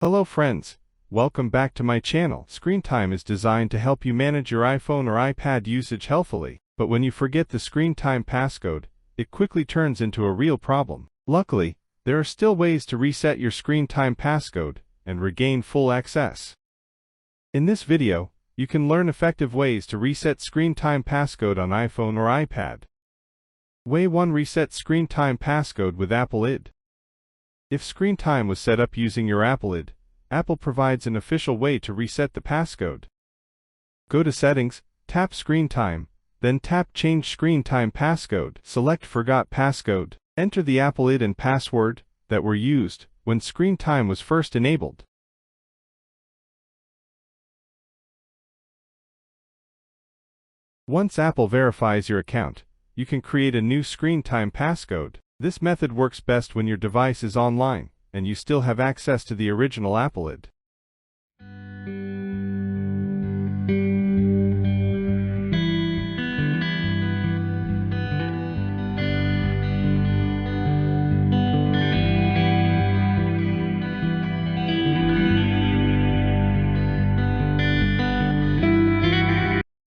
Hello friends, welcome back to my channel. Screen time is designed to help you manage your iPhone or iPad usage healthily, but when you forget the screen time passcode, it quickly turns into a real problem. Luckily, there are still ways to reset your screen time passcode and regain full access. In this video, you can learn effective ways to reset screen time passcode on iPhone or iPad. Way 1. Reset screen time passcode with Apple ID. If screen time was set up using your Apple ID, Apple provides an official way to reset the passcode. Go to Settings, tap Screen Time, then tap Change Screen Time Passcode. Select Forgot Passcode. Enter the Apple ID and password that were used when screen time was first enabled. Once Apple verifies your account, you can create a new screen time passcode. This method works best when your device is online and you still have access to the original Apple ID.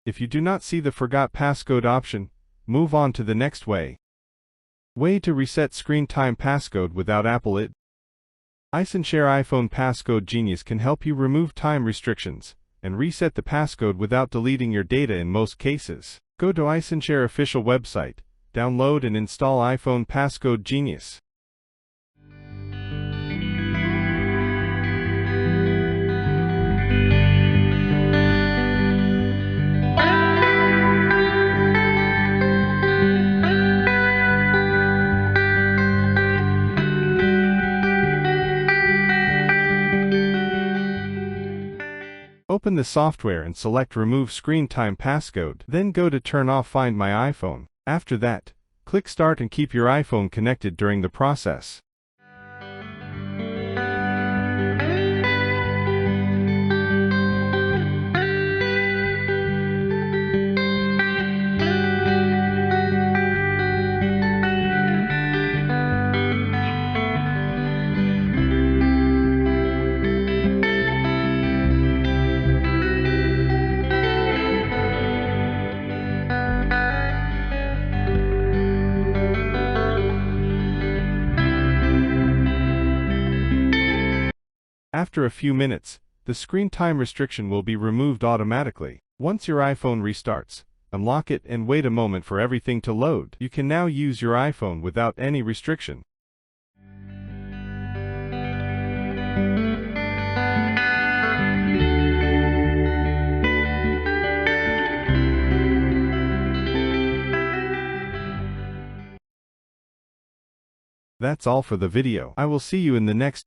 If you do not see the Forgot Passcode option, move on to the next way. Way to reset screen time passcode without Apple ID. iSenshare iPhone Passcode Genius can help you remove time restrictions and reset the passcode without deleting your data in most cases. Go to iSenshare official website, download and install iPhone Passcode Genius. Open the software and select Remove Screen Time Passcode. Then go to Turn off Find My iPhone. After that, click Start and keep your iPhone connected during the process. After a few minutes, the screen time restriction will be removed automatically. Once your iPhone restarts, unlock it and wait a moment for everything to load. You can now use your iPhone without any restriction. That's all for the video. I will see you in the next